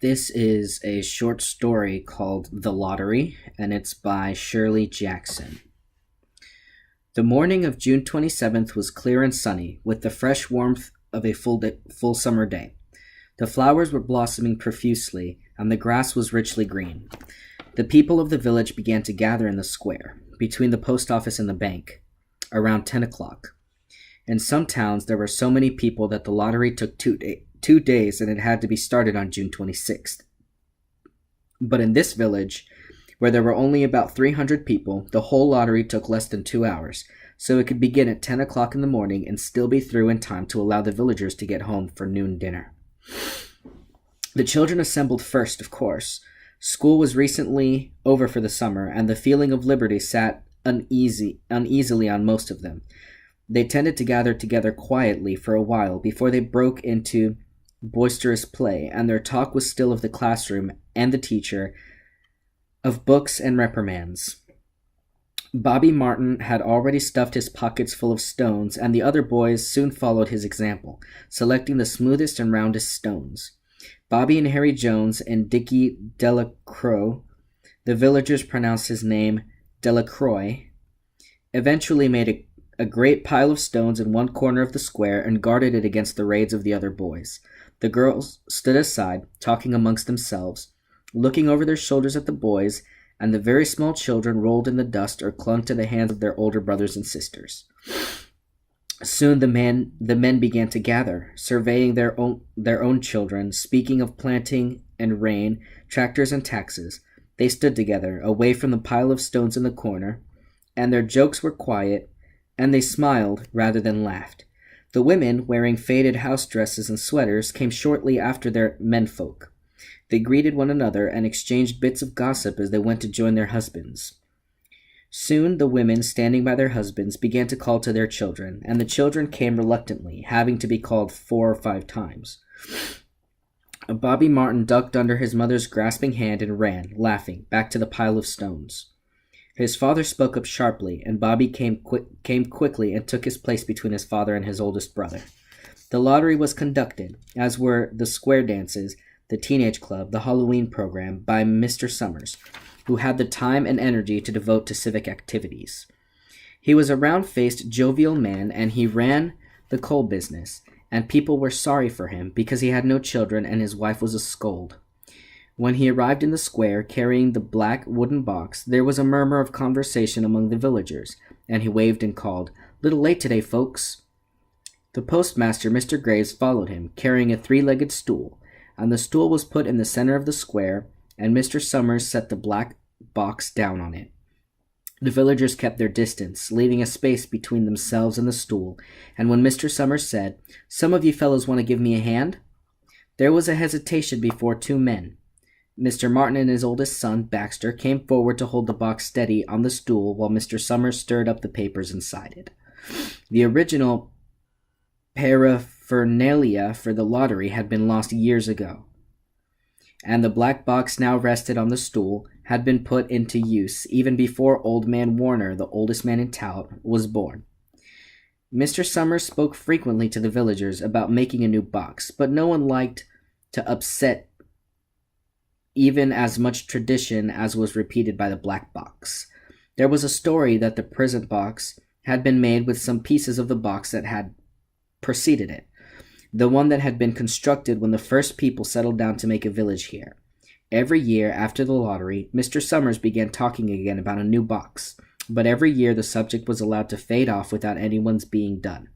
This is a short story called The Lottery, and it's by Shirley Jackson. The morning of June 27th was clear and sunny, with the fresh warmth of a full summer day. The flowers were blossoming profusely, and the grass was richly green. The people of the village began to gather in the square, between the post office and the bank, around 10 o'clock. In some towns, there were so many people that the lottery took 2 days and it had to be started on June 26th. But in this village, where there were only about 300 people, the whole lottery took less than 2 hours, so it could begin at 10 o'clock in the morning and still be through in time to allow the villagers to get home for noon dinner. The children assembled first, of course. School was recently over for the summer, and the feeling of liberty sat uneasily on most of them. They tended to gather together quietly for a while before they broke into boisterous play, and their talk was still of the classroom and the teacher, of books and reprimands. Bobby Martin had already stuffed his pockets full of stones, and the other boys soon followed his example, selecting the smoothest and roundest stones. Bobby and Harry Jones and Dickie Delacroix, the villagers pronounced his name Delacroix, eventually made a great pile of stones in one corner of the square and guarded it against the raids of the other boys. The girls stood aside, talking amongst themselves, looking over their shoulders at the boys, and the very small children rolled in the dust or clung to the hands of their older brothers and sisters. Soon the men began to gather, surveying their own children, speaking of planting and rain, tractors and taxes. They stood together, away from the pile of stones in the corner, and their jokes were quiet, and they smiled rather than laughed. The women, wearing faded house dresses and sweaters, came shortly after their menfolk. They greeted one another and exchanged bits of gossip as they went to join their husbands. Soon the women, standing by their husbands, began to call to their children, and the children came reluctantly, having to be called 4 or 5 times. Bobby Martin ducked under his mother's grasping hand and ran, laughing, back to the pile of stones. His father spoke up sharply, and Bobby came quickly and took his place between his father and his oldest brother. The lottery was conducted, as were the square dances, the teenage club, the Halloween program, by Mr. Summers, who had the time and energy to devote to civic activities. He was a round-faced, jovial man, and he ran the coal business, and people were sorry for him because he had no children and his wife was a scold. When he arrived in the square, carrying the black wooden box, there was a murmur of conversation among the villagers, and he waved and called, "Little late today, folks." The postmaster, Mr. Graves, followed him, carrying a 3-legged stool, and the stool was put in the center of the square, and Mr. Summers set the black box down on it. The villagers kept their distance, leaving a space between themselves and the stool, and when Mr. Summers said, "Some of you fellows want to give me a hand?" there was a hesitation before 2 men. Mr. Martin and his oldest son, Baxter, came forward to hold the box steady on the stool while Mr. Summers stirred up the papers inside it. The original paraphernalia for the lottery had been lost years ago, and the black box now rested on the stool had been put into use even before Old Man Warner, the oldest man in town, was born. Mr. Summers spoke frequently to the villagers about making a new box, but no one liked to upset even as much tradition as was repeated by the black box. There was a story that the present box had been made with some pieces of the box that had preceded it, the one that had been constructed when the first people settled down to make a village here. Every year after the lottery, Mr. Summers began talking again about a new box, but every year the subject was allowed to fade off without anyone's being done.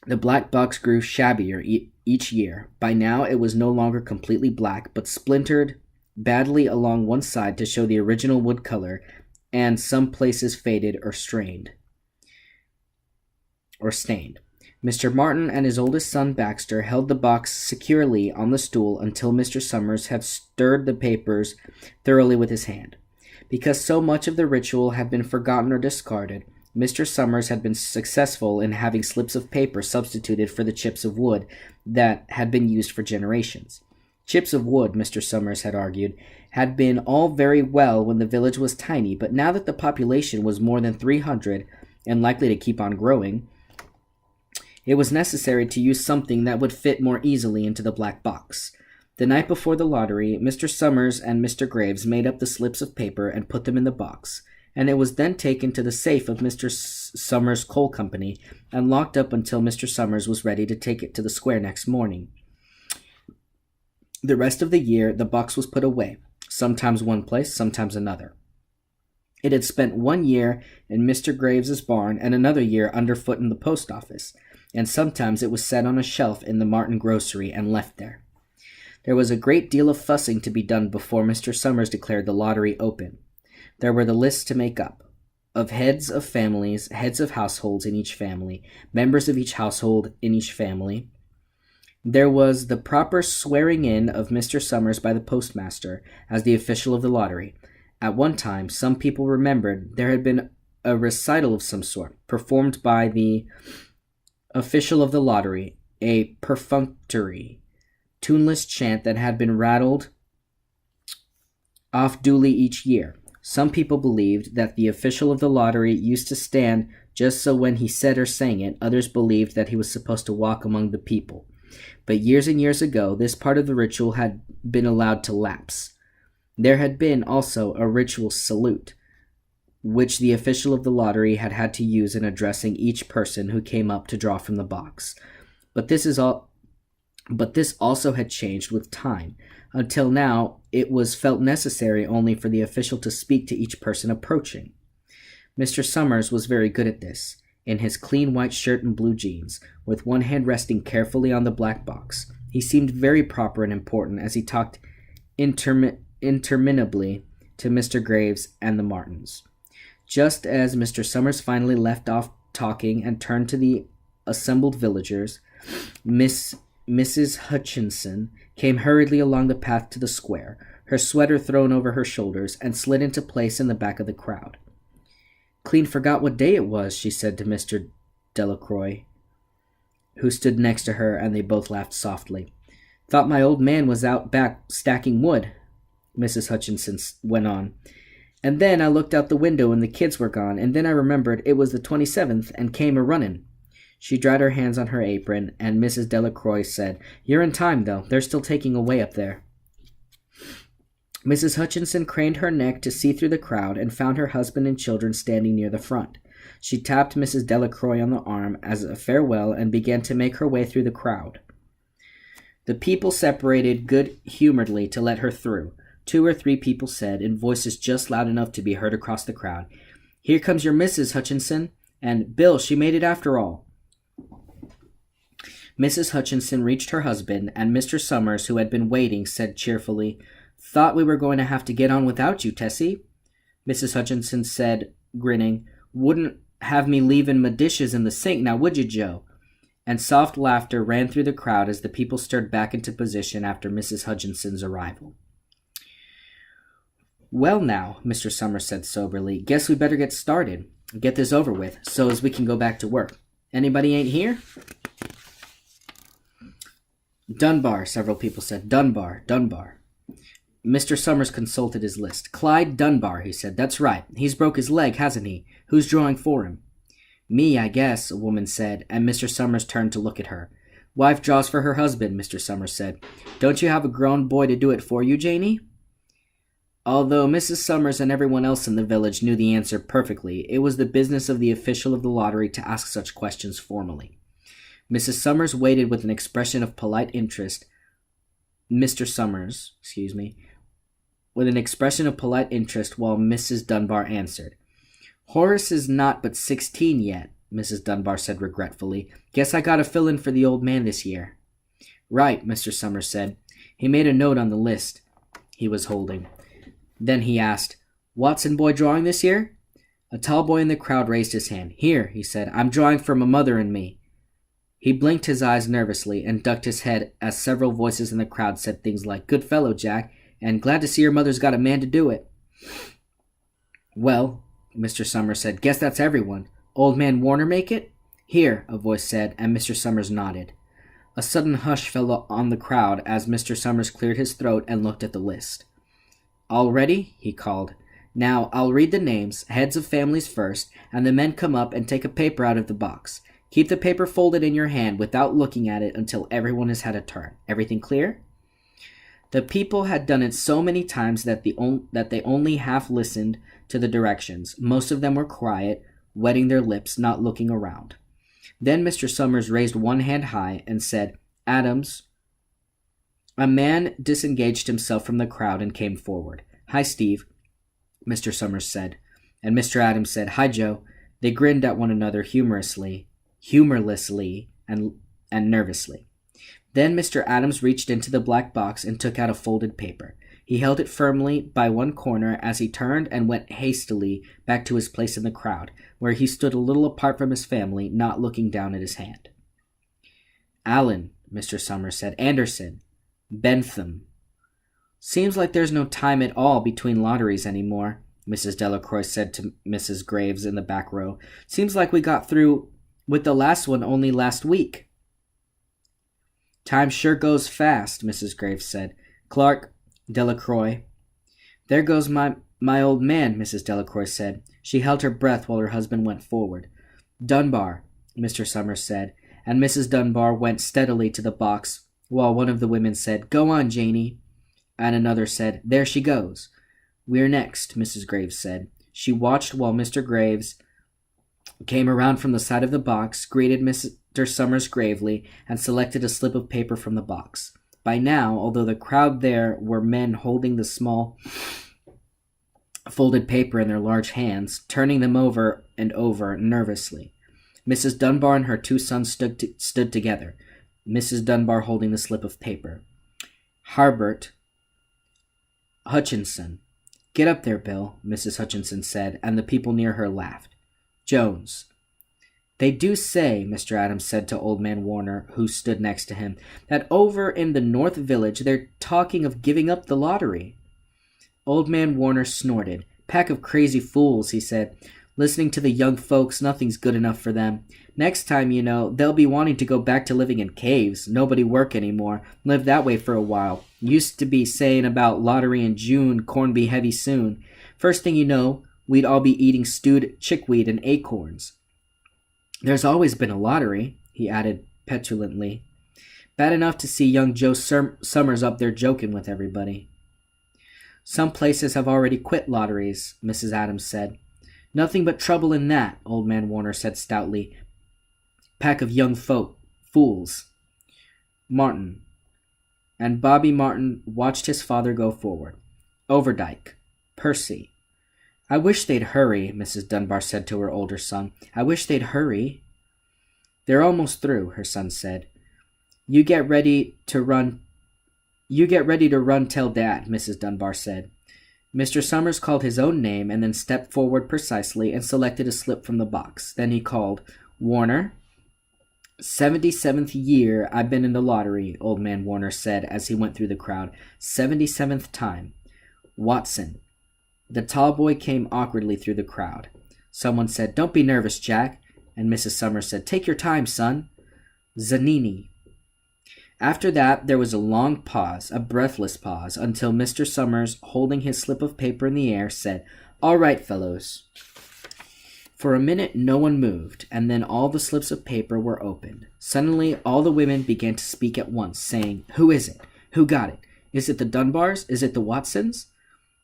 The black box grew shabbier each year. By now it was no longer completely black, but splintered badly along one side to show the original wood color, and some places faded or stained. Mr. Martin and his oldest son Baxter held the box securely on the stool until Mr. Summers had stirred the papers thoroughly with his hand. Because so much of the ritual had been forgotten or discarded, Mr. Summers had been successful in having slips of paper substituted for the chips of wood that had been used for generations. Chips of wood, Mr. Summers had argued, had been all very well when the village was tiny, but now that the population was more than 300 and likely to keep on growing, it was necessary to use something that would fit more easily into the black box. The night before the lottery, Mr. Summers and Mr. Graves made up the slips of paper and put them in the box, and it was then taken to the safe of Mr. Summers' Coal Company and locked up until Mr. Summers was ready to take it to the square next morning. The rest of the year, the box was put away, sometimes one place, sometimes another. It had spent 1 year in Mr. Graves's barn and another year underfoot in the post office, and sometimes it was set on a shelf in the Martin grocery and left there. There was a great deal of fussing to be done before Mr. Summers declared the lottery open. There were the lists to make up, of heads of families, heads of households in each family, members of each household in each family. There was the proper swearing in of Mr. Summers by the postmaster as the official of the lottery. At one time, some people remembered there had been a recital of some sort, performed by the official of the lottery, a perfunctory, tuneless chant that had been rattled off duly each year. Some people believed that the official of the lottery used to stand just so when he said or sang it, others believed that he was supposed to walk among the people. But years and years ago, this part of the ritual had been allowed to lapse. There had been also a ritual salute, which the official of the lottery had had to use in addressing each person who came up to draw from the box. But this also had changed with time. Until now, it was felt necessary only for the official to speak to each person approaching. Mr. Summers was very good at this, in his clean white shirt and blue jeans, with one hand resting carefully on the black box. He seemed very proper and important as he talked interminably to Mr. Graves and the Martins. Just as Mr. Summers finally left off talking and turned to the assembled villagers, Mrs. Hutchinson came hurriedly along the path to the square, her sweater thrown over her shoulders, and slid into place in the back of the crowd. "Clean forgot what day it was," she said to Mr. Delacroix, who stood next to her, and they both laughed softly. "Thought my old man was out back stacking wood," Mrs. Hutchinson went on. "And then I looked out the window and the kids were gone, and then I remembered it was the 27th and came a-runnin'." She dried her hands on her apron, and Mrs. Delacroix said, "You're in time, though. They're still taking away up there." Mrs. Hutchinson craned her neck to see through the crowd and found her husband and children standing near the front. She tapped Mrs. Delacroix on the arm as a farewell and began to make her way through the crowd. The people separated good-humoredly to let her through. 2 or 3 people said, in voices just loud enough to be heard across the crowd, "Here comes your Mrs. Hutchinson," and "Bill, she made it after all." Mrs. Hutchinson reached her husband, and Mr. Summers, who had been waiting, said cheerfully, "Thought we were going to have to get on without you, Tessie." Mrs. Hutchinson said, grinning, "Wouldn't have me leaving my dishes in the sink, now would you, Joe?" And soft laughter ran through the crowd as the people stirred back into position after Mrs. Hutchinson's arrival. "Well now," Mr. Summers said soberly, "guess we better get started. Get this over with, so as we can go back to work. Anybody ain't here?" "Dunbar," several people said. Dunbar. Mr. Summers consulted his list. "Clyde Dunbar," he said. "That's right. He's broke his leg, hasn't he? Who's drawing for him?" "Me, I guess," a woman said, and Mr. Summers turned to look at her. "Wife draws for her husband," Mr. Summers said. "Don't you have a grown boy to do it for you, Janie?" Although Mrs. Summers and everyone else in the village knew the answer perfectly, it was the business of the official of the lottery to ask such questions formally. Mrs. Summers waited with an expression of polite interest. With an expression of polite interest while Mrs. Dunbar answered. "Horace is not but 16 yet," Mrs. Dunbar said regretfully. "Guess I gotta fill in for the old man this year." "Right," Mr. Summers said. He made a note on the list he was holding. Then he asked, "Watson boy drawing this year?" A tall boy in the crowd raised his hand. "Here," he said. "I'm drawing for my mother and me." He blinked his eyes nervously and ducked his head as several voices in the crowd said things like, "Good fellow, Jack," and "Glad to see your mother's got a man to do it." "Well," Mr. Summers said, "guess that's everyone. Old man Warner make it?" "Here," a voice said, and Mr. Summers nodded. A sudden hush fell on the crowd as Mr. Summers cleared his throat and looked at the list. "All ready?" he called. "Now, I'll read the names, heads of families first, and the men come up and take a paper out of the box. Keep the paper folded in your hand without looking at it until everyone has had a turn. Everything clear?" The people had done it so many times that they only half listened to the directions. Most of them were quiet, wetting their lips, not looking around. Then Mr. Summers raised one hand high and said, "Adams." A man disengaged himself from the crowd and came forward. "Hi, Steve," Mr. Summers said. And Mr. Adams said, "Hi, Joe." They grinned at one another humorlessly, and nervously. Then Mr. Adams reached into the black box and took out a folded paper. He held it firmly by one corner as he turned and went hastily back to his place in the crowd, where he stood a little apart from his family, not looking down at his hand. "Allen," Mr. Summers said. "Anderson. Bentham." "Seems like there's no time at all between lotteries anymore," Mrs. Delacroix said to Mrs. Graves in the back row. "Seems like we got through with the last one only last week." "Time sure goes fast," Mrs. Graves said. "Clark, Delacroix." "There goes my old man," Mrs. Delacroix said. She held her breath while her husband went forward. "Dunbar," Mr. Summers said, and Mrs. Dunbar went steadily to the box, while one of the women said, "Go on, Janie," and another said, "There she goes." "We're next," Mrs. Graves said. She watched while Mr. Graves came around from the side of the box, greeted Mr. Summers gravely, and selected a slip of paper from the box. By now, although the crowd there were men holding the small folded paper in their large hands, turning them over and over nervously. Mrs. Dunbar and her two sons stood together, Mrs. Dunbar holding the slip of paper. "Harbert Hutchinson." "Get up there, Bill," Mrs. Hutchinson said, and the people near her laughed. "Jones." "They do say," Mr. Adams said to Old Man Warner, who stood next to him, "that over in the North Village they're talking of giving up the lottery." Old Man Warner snorted. "Pack of crazy fools," he said. "Listening to the young folks, nothing's good enough for them. Next time, you know, they'll be wanting to go back to living in caves, nobody work anymore, live that way for a while. Used to be saying about lottery in June, corn be heavy soon. First thing you know, we'd all be eating stewed chickweed and acorns." "There's always been a lottery," he added petulantly. "Bad enough to see young Joe Summers up there joking with everybody." "Some places have already quit lotteries," Mrs. Adams said. "Nothing but trouble in that," Old Man Warner said stoutly. "Pack of young fools." Martin. And Bobby Martin watched his father go forward. Overdyke. Percy. "I wish they'd hurry," Mrs. Dunbar said to her older son. "I wish they'd hurry." "They're almost through," her son said. You get ready to run, tell Dad," Mrs. Dunbar said. Mr. Summers called his own name and then stepped forward precisely and selected a slip from the box. Then he called, "Warner." 77th year I've been in the lottery," Old Man Warner said as he went through the crowd. 77th time. "Watson." The tall boy came awkwardly through the crowd. Someone said, "Don't be nervous, Jack," and Mrs. Summers said, "Take your time, son." "Zanini." After that, there was a long pause, a breathless pause, until Mr. Summers, holding his slip of paper in the air, said, "All right, fellows." For a minute, no one moved, and then all the slips of paper were opened. Suddenly, all the women began to speak at once, saying, "Who is it? Who got it? Is it the Dunbars? Is it the Watsons?"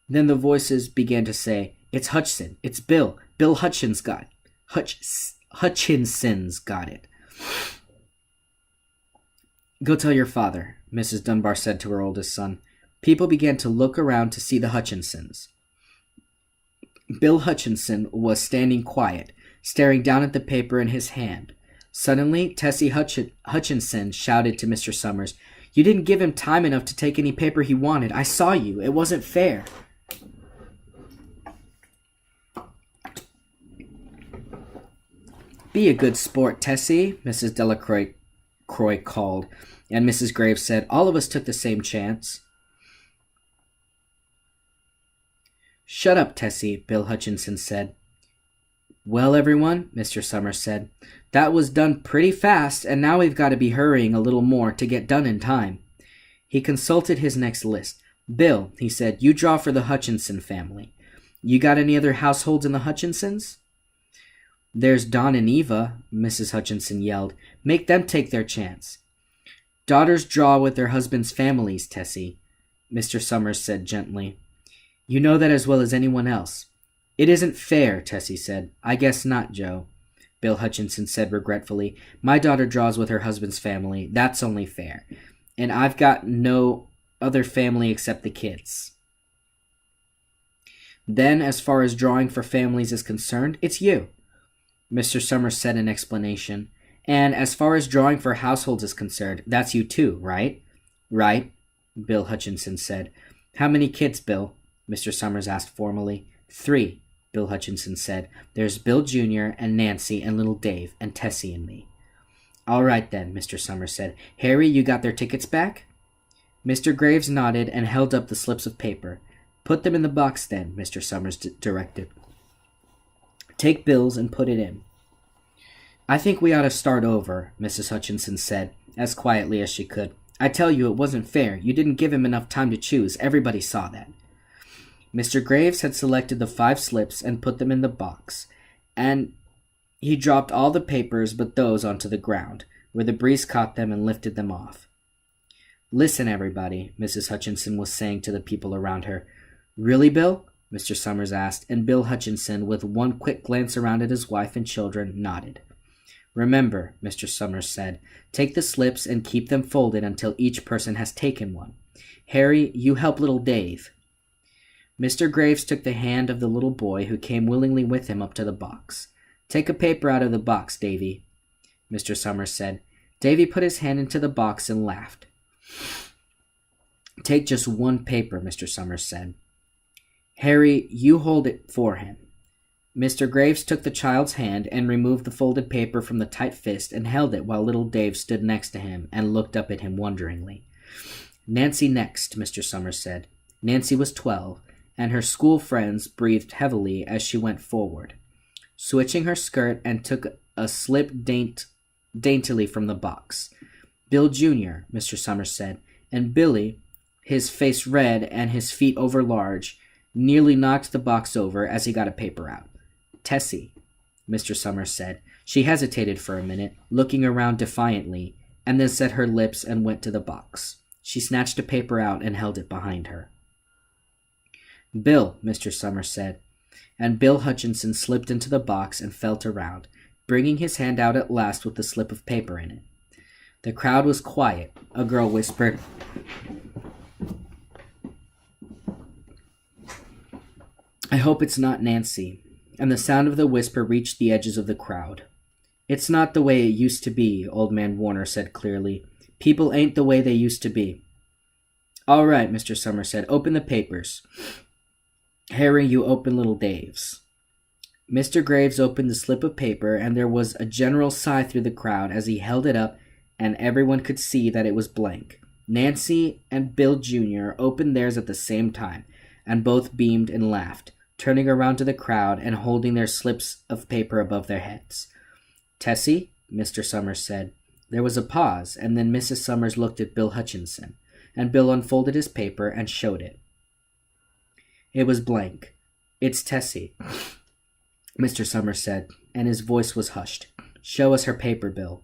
Then the voices began to say, "It's Hutchinson. It's Bill. Bill Hutchinson's got it." "Go tell your father," Mrs. Dunbar said to her oldest son. People began to look around to see the Hutchinsons. Bill Hutchinson was standing quiet, staring down at the paper in his hand. Suddenly, Tessie Hutchinson shouted to Mr. Summers, "You didn't give him time enough to take any paper he wanted. I saw you. It wasn't fair." "Be a good sport, Tessie," Mrs. Delacroix called, and Mrs. Graves said, "All of us took the same chance." "Shut up, Tessie," Bill Hutchinson said. "Well, everyone," Mr. Summers said, "that was done pretty fast, and now we've got to be hurrying a little more to get done in time." He consulted his next list. "Bill," he said, "you draw for the Hutchinson family. You got any other households in the Hutchinsons?" "There's Don and Eva," Mrs. Hutchinson yelled. "Make them take their chance." "Daughters draw with their husbands' families, Tessie." Mr. Summers said gently. "You know that as well as anyone else." "It isn't fair," Tessie said. "I guess not, Joe," Bill Hutchinson said regretfully. "My daughter draws with her husband's family. That's only fair. And I've got no other family except the kids." "Then, as far as drawing for families is concerned, it's you," Mr. Summers said in explanation. "And as far as drawing for households is concerned, that's you too, right?" "Right," Bill Hutchinson said. "How many kids, Bill?" Mr. Summers asked formally. "3," Bill Hutchinson said. "There's Bill Jr. and Nancy and little Dave and Tessie and me." "All right then," Mr. Summers said. "Harry, you got their tickets back?" Mr. Graves nodded and held up the slips of paper. "Put them in the box then," Mr. Summers directed. "Take Bill's and put it in." "I think we ought to start over," Mrs. Hutchinson said, as quietly as she could. "I tell you it wasn't fair. You didn't give him enough time to choose. Everybody saw that." Mr. Graves had selected the 5 slips and put them in the box, and he dropped all the papers but those onto the ground, where the breeze caught them and lifted them off. "Listen, everybody," Mrs. Hutchinson was saying to the people around her. "Really, Bill?" Mr. Summers asked, and Bill Hutchinson, with one quick glance around at his wife and children, nodded. "Remember," Mr. Summers said, "take the slips and keep them folded until each person has taken one. Harry, you help little Dave." Mr. Graves took the hand of the little boy who came willingly with him up to the box. "Take a paper out of the box, Davy," Mr. Summers said. Davy put his hand into the box and laughed. "Take just one paper," Mr. Summers said. "Harry, you hold it for him." Mr. Graves took the child's hand and removed the folded paper from the tight fist and held it while little Dave stood next to him and looked up at him wonderingly. "Nancy next," Mr. Summers said. Nancy was 12, and her school friends breathed heavily as she went forward, switching her skirt, and took a slip daintily from the box. "Bill Jr.," Mr. Summers said, and Billy, his face red and his feet overlarge, nearly knocked the box over as he got a paper out. "Tessie," Mr. Summers said. She hesitated for a minute, looking around defiantly, and then set her lips and went to the box. She snatched a paper out and held it behind her. "Bill," Mr. Summers said, and Bill Hutchinson slipped into the box and felt around, bringing his hand out at last with the slip of paper in it. The crowd was quiet. A girl whispered, "I hope it's not Nancy," and the sound of the whisper reached the edges of the crowd. "It's not the way it used to be," Old Man Warner said clearly. "People ain't the way they used to be." "All right," Mr. Summers said. "Open the papers. Harry, you open little Dave's." Mr. Graves opened the slip of paper, and there was a general sigh through the crowd as he held it up, and everyone could see that it was blank. Nancy and Bill Jr. opened theirs at the same time, and both beamed and laughed, turning around to the crowd and holding their slips of paper above their heads. "Tessie," Mr. Summers said. There was a pause, and then Mrs. Summers looked at Bill Hutchinson, and Bill unfolded his paper and showed it. It was blank. "It's Tessie," Mr. Summers said, and his voice was hushed. "Show us her paper, Bill."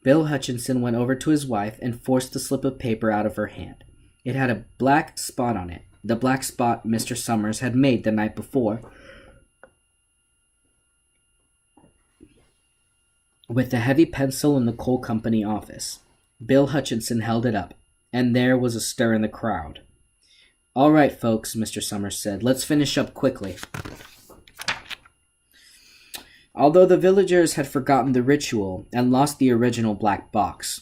Bill Hutchinson went over to his wife and forced the slip of paper out of her hand. It had a black spot on it, the black spot Mr. Summers had made the night before, with the heavy pencil in the coal company office. Bill Hutchinson held it up, and there was a stir in the crowd. "All right, folks," Mr. Summers said, "let's finish up quickly." Although the villagers had forgotten the ritual and lost the original black box,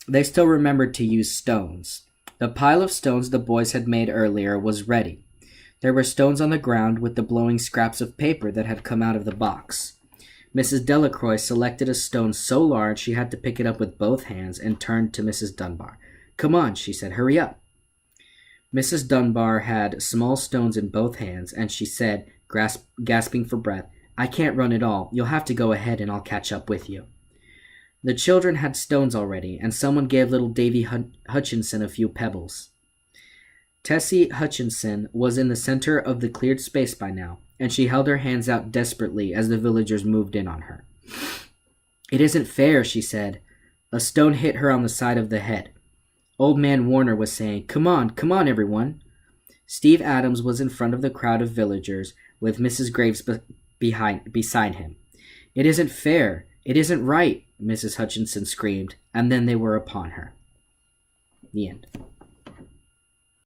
they still remembered to use stones. The pile of stones the boys had made earlier was ready. There were stones on the ground with the blowing scraps of paper that had come out of the box. Mrs. Delacroix selected a stone so large she had to pick it up with both hands and turned to Mrs. Dunbar. "Come on," she said, "hurry up." Mrs. Dunbar had small stones in both hands, and she said, gasping for breath, "I can't run at all. You'll have to go ahead and I'll catch up with you." The children had stones already, and someone gave little Davy Hutchinson a few pebbles. Tessie Hutchinson was in the center of the cleared space by now, and she held her hands out desperately as the villagers moved in on her. "It isn't fair," she said. A stone hit her on the side of the head. Old Man Warner was saying, come on, everyone. Steve Adams was in front of the crowd of villagers, with Mrs. Graves beside him. It isn't fair. It isn't right, Mrs. Hutchinson screamed, and then they were upon her. The end.